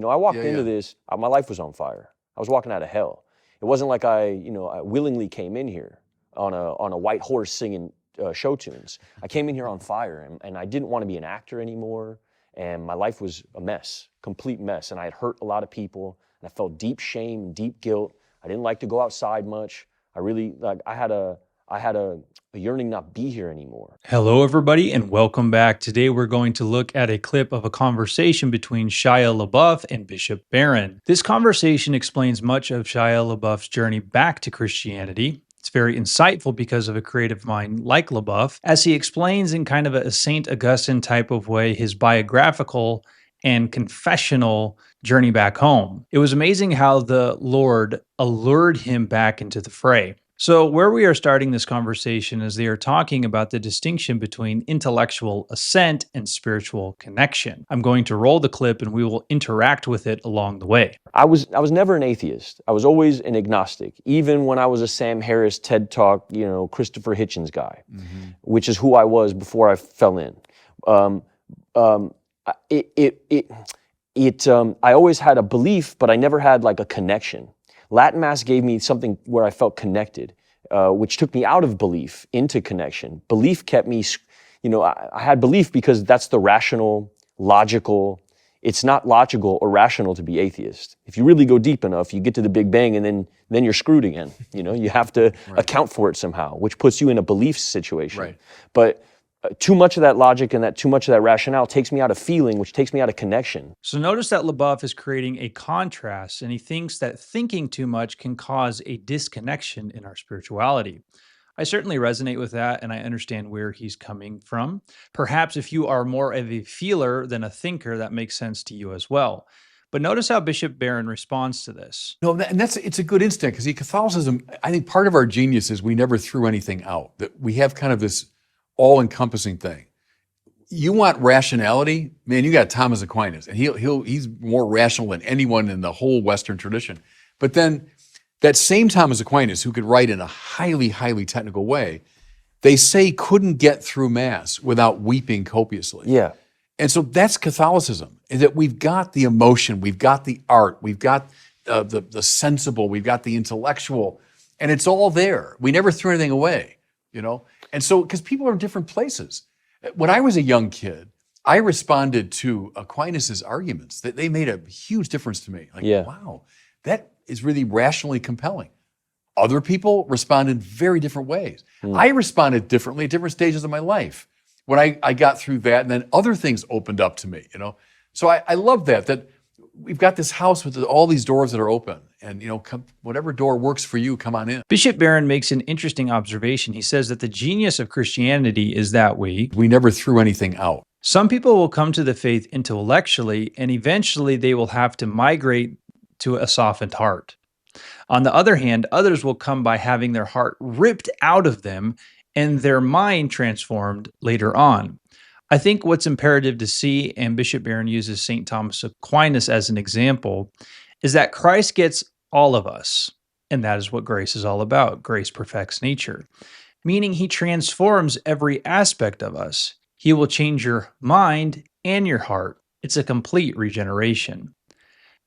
I walked Yeah, into yeah. this, my life was on fire. I was walking out of hell. It wasn't like I willingly came in here on a white horse singing show tunes. I came in here on fire, and I didn't want to be an actor anymore, and my life was a mess, complete mess, and I had hurt a lot of people, and I felt deep shame, deep guilt. I didn't like to go outside much. I had a yearning not be here anymore. Hello, everybody, and welcome back. Today, we're going to look at a clip of a conversation between Shia LaBeouf and Bishop Barron. This conversation explains much of Shia LaBeouf's journey back to Christianity. It's very insightful because of a creative mind like LaBeouf, as he explains in kind of a St. Augustine type of way his biographical and confessional journey back home. It was amazing how the Lord allured him back into the fray. So, where we are starting this conversation is they are talking about the distinction between intellectual assent and spiritual connection. I'm going to roll the clip and we will interact with it along the way. I was never an atheist. I was always an agnostic, even when I was a Sam Harris TED Talk, Christopher Hitchens guy, which is who I was before I fell in. I always had a belief, but I never had like a connection. Latin Mass gave me something where I felt connected, which took me out of belief into connection. Belief kept me, I had belief because that's the rational, logical. It's not logical or rational to be atheist. If you really go deep enough, you get to the Big Bang and then you're screwed again. You have to account for it somehow, which puts you in a belief situation. Right. But too much of that logic and too much of that rationale takes me out of feeling, which takes me out of connection. So notice that LaBeouf is creating a contrast, and he thinks that thinking too much can cause a disconnection in our spirituality. I certainly resonate with that, and I understand where he's coming from. Perhaps if you are more of a feeler than a thinker, that makes sense to you as well. But notice how Bishop Barron responds to this. No, it's a good instinct because Catholicism, I think part of our genius is we never threw anything out. That we have kind of this all-encompassing thing. You want rationality, man, you got Thomas Aquinas, and he's more rational than anyone in the whole Western tradition. But then that same Thomas Aquinas, who could write in a highly, highly technical way, they say couldn't get through Mass without weeping copiously. Yeah. And so that's Catholicism, is that we've got the emotion, we've got the art, we've got the sensible, we've got the intellectual, and it's all there. We never threw anything away, And so, because people are in different places. When I was a young kid, I responded to Aquinas' arguments. They made a huge difference to me. Wow, that is really rationally compelling. Other people responded in very different ways. I responded differently at different stages of my life. When I got through that, and then other things opened up to me, So I love that we've got this house with all these doors that are open, and whatever door works for you, come on in. Bishop Barron makes an interesting observation. He says that the genius of Christianity is that we never threw anything out. Some people will come to the faith intellectually, and eventually they will have to migrate to a softened heart. On the other hand, others will come by having their heart ripped out of them and their mind transformed later on. I think what's imperative to see, and Bishop Barron uses St. Thomas Aquinas as an example, is that Christ gets all of us, and that is what grace is all about. Grace perfects nature, meaning he transforms every aspect of us. He will change your mind and your heart. It's a complete regeneration.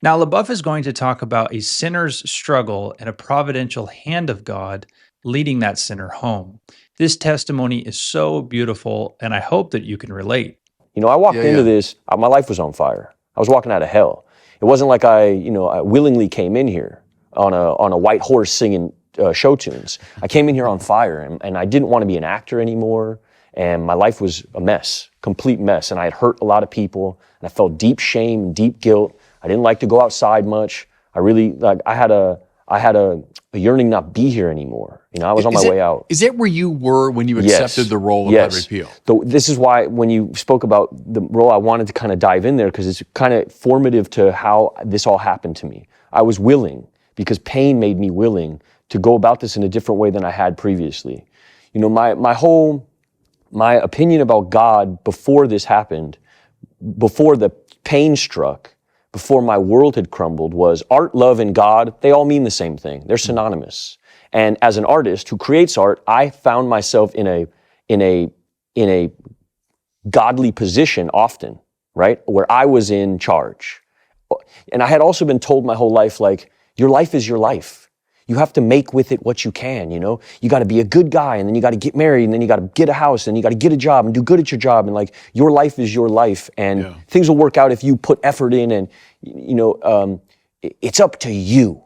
Now, LaBeouf is going to talk about a sinner's struggle and a providential hand of God leading that sinner home. This testimony is so beautiful, and I hope that you can relate. I walked into this, my life was on fire. I was walking out of hell. It wasn't like I willingly came in here on a white horse singing show tunes. I came in here on fire, and I didn't want to be an actor anymore, and my life was a mess, complete mess, and I had hurt a lot of people, and I felt deep shame, deep guilt. I didn't like to go outside much. I had a yearning not be here anymore. I was on my way out. Is that where you were when you accepted the role of Padre Pio? This is why when you spoke about the role, I wanted to kind of dive in there because it's kind of formative to how this all happened to me. I was willing because pain made me willing to go about this in a different way than I had previously. My opinion about God before this happened, before the pain struck, before my world had crumbled, was art, love, and God. They all mean the same thing. They're synonymous. And as an artist who creates art, I found myself in a godly position often, right? Where I was in charge. And I had also been told my whole life, like, your life is your life. You have to make with it what you can, you know? You got to be a good guy, and then you got to get married, and then you got to get a house, and you got to get a job and do good at your job. And like, your life is your life, and things will work out if you put effort in, and, you know, it's up to you.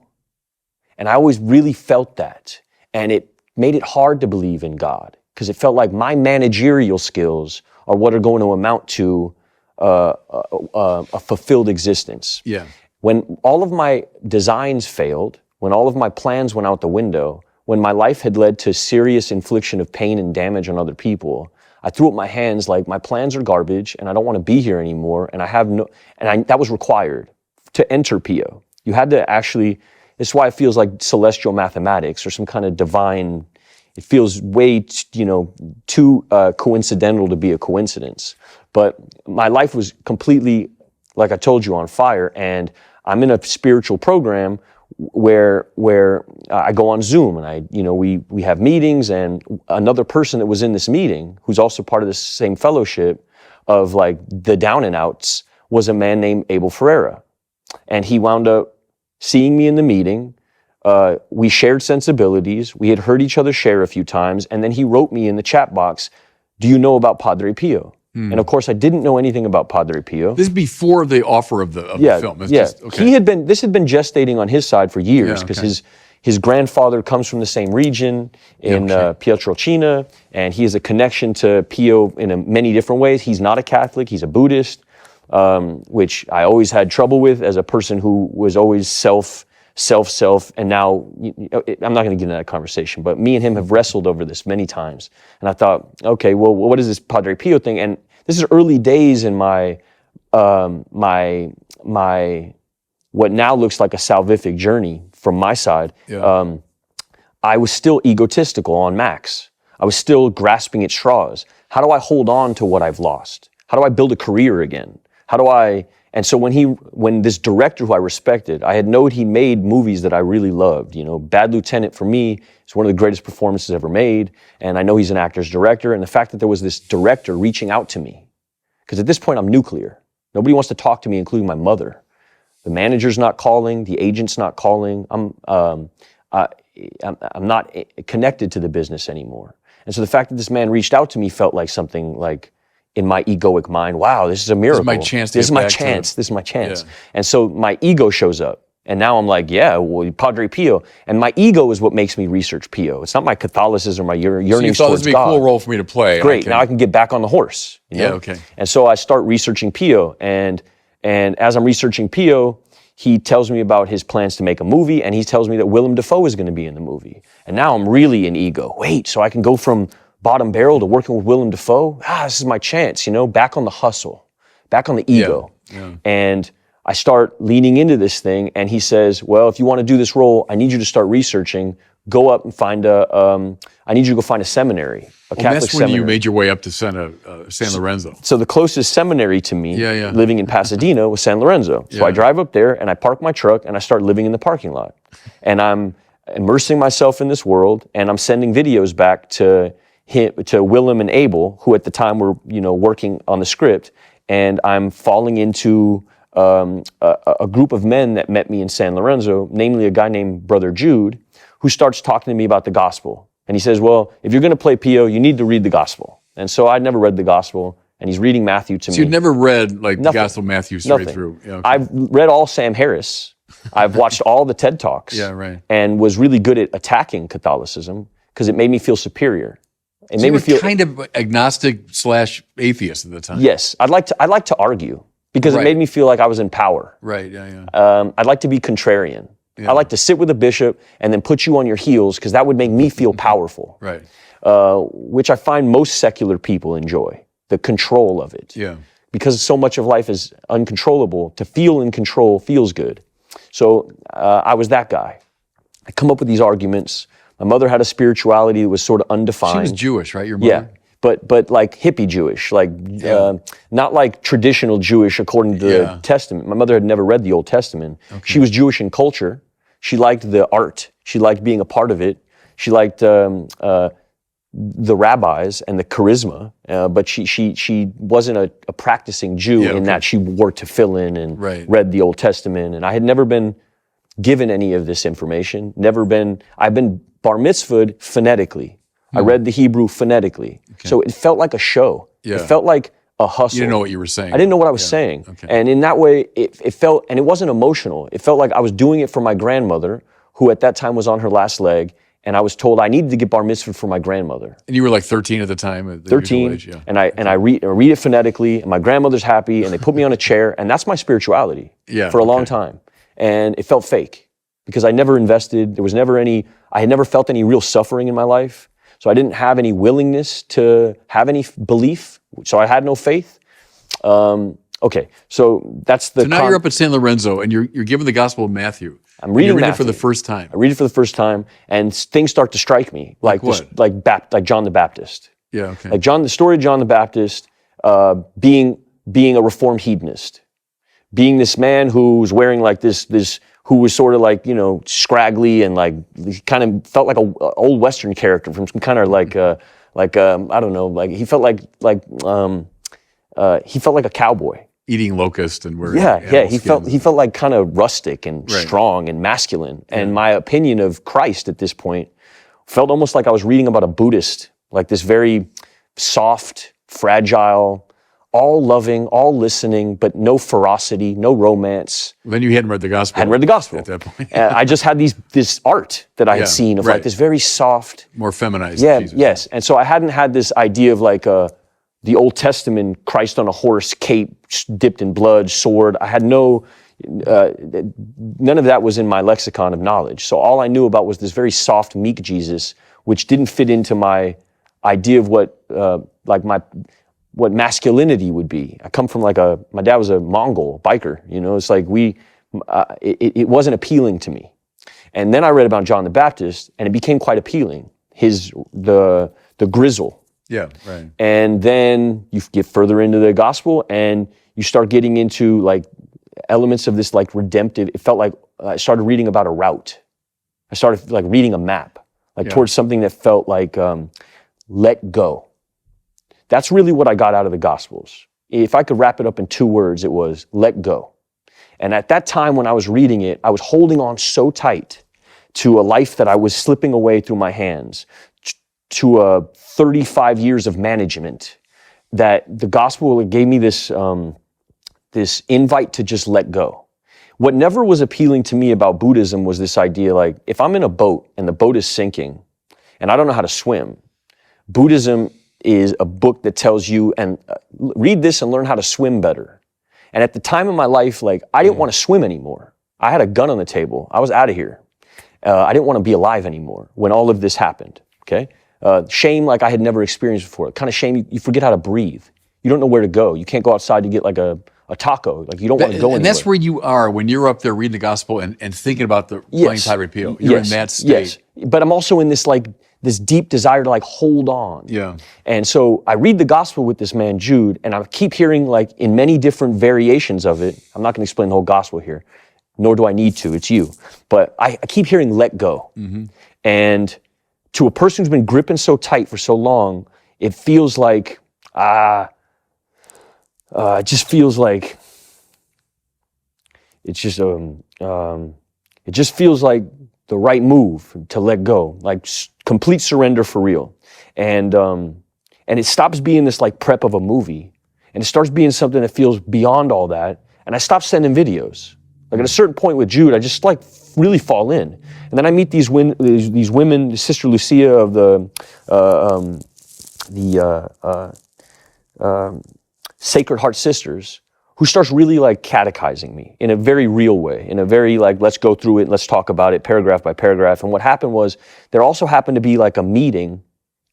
And I always really felt that. And it made it hard to believe in God, because it felt like my managerial skills are what are going to amount to a fulfilled existence. Yeah. When all of my designs failed, when all of my plans went out the window, when my life had led to serious infliction of pain and damage on other people, I threw up my hands like, my plans are garbage and I don't want to be here anymore. And that was required to enter PO. You had to actually, it's why it feels like celestial mathematics or some kind of divine, it feels way, too coincidental to be a coincidence. But my life was completely, like I told you, on fire. And I'm in a spiritual program where I go on Zoom, and we have meetings, and another person that was in this meeting, who's also part of this same fellowship of like the down and outs, was a man named Abel Ferreira. And he wound up seeing me in the meeting. We shared sensibilities. We had heard each other share a few times. And then he wrote me in the chat box, "Do you know about Padre Pio?" And of course, I didn't know anything about Padre Pio. This is before the offer of the film. It's just, okay. This had been gestating on his side for years, because his grandfather comes from the same region in Pietrelcina, and he has a connection to Pio in many different ways. He's not a Catholic; he's a Buddhist, which I always had trouble with as a person who was always self, and now, I'm not going to get into that conversation, but me and him have wrestled over this many times. And I thought, okay, well, what is this Padre Pio thing? And this is early days in my what now looks like a salvific journey from my side. Yeah. I was still egotistical en max. I was still grasping at straws. How do I hold on to what I've lost? How do I build a career again? And so when this director who I respected, I had known he made movies that I really loved. Bad Lieutenant for me is one of the greatest performances ever made. And I know he's an actor's director. And the fact that there was this director reaching out to me, because at this point I'm nuclear. Nobody wants to talk to me, including my mother. The manager's not calling, the agent's not calling. I'm not connected to the business anymore. And so the fact that this man reached out to me felt like something like, in my egoic mind, wow, this is a miracle. This is my chance. This is my chance. Yeah. And so my ego shows up. And now I'm like, yeah, well, Padre Pio. And my ego is what makes me research Pio. It's not my Catholicism or my yearning towards God. So you thought this would be a cool role for me to play. Great, now I can get back on the horse. Yeah, okay. And so I start researching Pio. And as I'm researching Pio, he tells me about his plans to make a movie, and he tells me that Willem Dafoe is going to be in the movie. And now I'm really in ego. Wait, so I can go from bottom barrel to working with Willem Dafoe? This is my chance, back on the hustle, back on the ego. Yeah. And I start leaning into this thing, and he says, well, if you want to do this role, I need you to start researching. Go up and find I need you to go find a seminary, a Catholic that's when seminary. You made your way up to San Lorenzo. So the closest seminary to me, living in Pasadena, was San Lorenzo. So I drive up there, and I park my truck, and I start living in the parking lot. And I'm immersing myself in this world, and I'm sending videos back to Willem and Abel, who at the time were, working on the script, and I'm falling into a group of men that met me in San Lorenzo, namely a guy named Brother Jude, who starts talking to me about the gospel. And he says, well, if you're going to play Pio, you need to read the gospel. And so I'd never read the gospel, and he's reading Matthew to me. So you'd never read the Gospel of Matthew straight through? Yeah, okay. I've read all Sam Harris. I've watched all the TED Talks. Yeah, right. And was really good at attacking Catholicism because it made me feel superior. It made you me feel kind of agnostic/atheist at the time. Yes, I'd like to argue because it made me feel like I was in power. Right. Yeah. I'd like to be contrarian. Yeah. I like to sit with a bishop and then put you on your heels because that would make me feel powerful. Right. Which I find most secular people enjoy, the control of it. Yeah. Because so much of life is uncontrollable. To feel in control feels good. So I was that guy. I come up with these arguments. My mother had a spirituality that was sort of undefined. She was Jewish, right? Your mother? Yeah, but like hippie Jewish, not like traditional Jewish according to the Testament. My mother had never read the Old Testament. Okay. She was Jewish in culture. She liked the art. She liked being a part of it. She liked the rabbis and the charisma, but she wasn't a practicing Jew in that she worked to fill in and read the Old Testament. And I had never been given any of this information. I've been bar mitzvahed phonetically. I read the Hebrew phonetically. So it felt like a show. It felt like a hustle. You didn't know what you were saying. I didn't know what I was saying. And in that way, it felt, and it wasn't emotional. It felt like I was doing it for my grandmother, who at that time was on her last leg. And I was told I needed to get bar mitzvah for my grandmother. And you were like 13 at the time? At the 13, age, and I read it phonetically, and my grandmother's happy, and they put me on a chair, and that's my spirituality for a long time. And it felt fake, because I never invested, I had never felt any real suffering in my life, so I didn't have any willingness to have any belief, so I had no faith. Okay, so that's the... So now you're up at San Lorenzo, and you're given the Gospel of Matthew. I'm reading it for the first time. I read it for the first time, and things start to strike me, like John the Baptist. Yeah, okay. Like the story of John the Baptist, being a reformed hedonist, being this man who was wearing like this, who was sort of like, scraggly, and like he kind of felt like an old Western character from some kind of like I don't know, like he felt like a cowboy. Eating locust and wearing he felt like kind of rustic and strong and masculine. And my opinion of Christ at this point felt almost like I was reading about a Buddhist, like this very soft, fragile, all loving, all listening, but no ferocity, no romance. Then you hadn't read the Gospel. I hadn't read the Gospel at that point. I just had this art that I had seen of like this very soft, more feminized. Jesus. Yes. And so I hadn't had this idea of like the Old Testament Christ on a horse, cape dipped in blood, sword. I had none of that was in my lexicon of knowledge. So all I knew about was this very soft, meek Jesus, which didn't fit into my idea of what masculinity would be. I come from my dad was a Mongol biker, it's like it wasn't appealing to me. And then I read about John the Baptist, and it became quite appealing. The grizzle. Yeah, right. And then you get further into the gospel, and you start getting into like elements of this like redemptive. It felt like I started reading about a route. I started like reading a map, towards something that felt like let go. That's really what I got out of the Gospels. If I could wrap it up in 2 words, it was let go. And at that time when I was reading it, I was holding on so tight to a life that I was slipping away through my hands, to 35 years of management, that the Gospel gave me this invite to just let go. What never was appealing to me about Buddhism was this idea, like, if I'm in a boat and the boat is sinking and I don't know how to swim, Buddhism is a book that tells you, and read this and learn how to swim better. And at the time in my life, like, I didn't want to swim anymore. I had a gun on the table. I was out of here. I didn't want to be alive anymore when all of this happened, okay? Shame like I had never experienced before. Kind of shame, you forget how to breathe. You don't know where to go. You can't go outside to get like a taco. Like you don't want to go anywhere. And that's where you are when you're up there reading the Gospel and thinking about the playing Thai repeal. You're in that state. Yes, but I'm also in this this deep desire to like hold on. Yeah. And so I read the Gospel with this man, Jude, and I keep hearing like in many different variations of it. I'm not going to explain the whole Gospel here, nor do I need to. It's you. But I keep hearing let go. Mm-hmm. And to a person who's been gripping so tight for so long, it feels like, it just feels like, it just feels like the right move to let go, like complete surrender for real. And it stops being this like prep of a movie, and it starts being something that feels beyond all that. And I stop sending videos. Like at a certain point with Jude, I just like really fall in. And then I meet these women, Sister Lucia of the Sacred Heart Sisters, who starts really like catechizing me in a very real way, in a very like, let's go through it, let's talk about it paragraph by paragraph. And what happened was there also happened to be like a meeting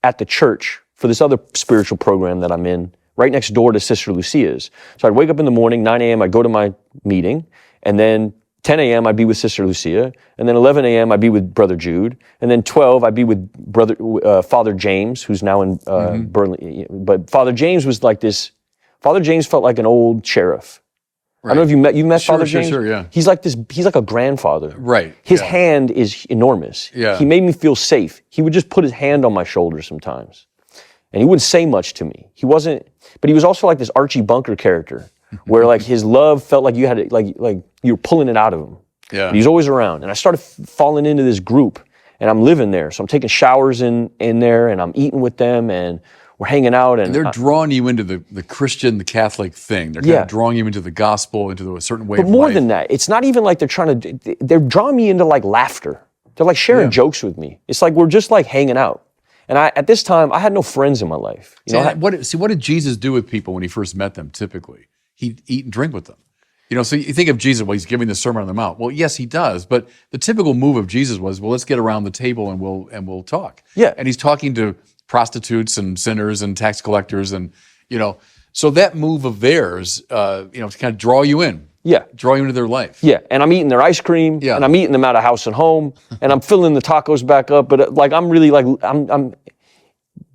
at the church for this other spiritual program that I'm in, right next door to Sister Lucia's. So I'd wake up in the morning, 9 a.m., I'd go to my meeting, and then 10 a.m. I'd be with Sister Lucia, and then 11 a.m. I'd be with Brother Jude, and then 12 I'd be with Father James, who's now in Burnley. But Father James was like this. Father James felt like an old sheriff. I don't know if you've met Sure, Father sure, James. sure, yeah. He's like this. He's like a grandfather. Right. His yeah. hand is enormous. Yeah. He made me feel safe. He would just put his hand on my shoulder sometimes, and he wouldn't say much to me. He wasn't, but he was also like this Archie Bunker character, where like his love felt like you had to, like you were pulling it out of him. Yeah. But he was always around, and I started falling into this group, and I'm living there, so I'm taking showers in there, and I'm eating with them, and we're hanging out, and They're drawing you into the Christian, the Catholic thing. They're kind Yeah. of drawing you into the gospel, into a certain way but of more life. than that, it's not even like they're drawing me into like laughter. They're like sharing Yeah. jokes with me. It's like we're just like hanging out. And at this time, I had no friends in my life. You know, What did Jesus do with people when he first met them? Typically, he'd eat and drink with them. You know, so you think of Jesus, well, he's giving the Sermon on the Mount. Well, yes, he does, but the typical move of Jesus was, well, let's get around the table and we'll talk. Yeah. And he's talking to prostitutes and sinners and tax collectors, and so that move of theirs, to kind of draw you in, yeah. draw you into their life. Yeah, and I'm eating their ice cream, Yeah. and I'm eating them out of house and home, and I'm filling the tacos back up. But like, I'm really like,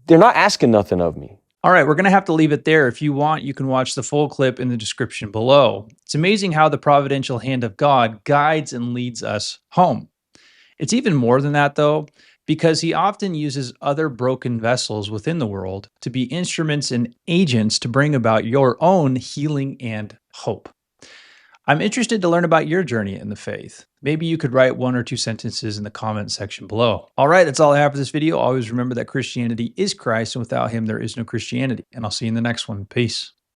they're not asking nothing of me. All right, we're going to have to leave it there. If you want, you can watch the full clip in the description below. It's amazing how the providential hand of God guides and leads us home. It's even more than that, though, because he often uses other broken vessels within the world to be instruments and agents to bring about your own healing and hope. I'm interested to learn about your journey in the faith. Maybe you could write 1 or 2 sentences in the comment section below. All right, that's all I have for this video. Always remember that Christianity is Christ, and without him, there is no Christianity. And I'll see you in the next one. Peace.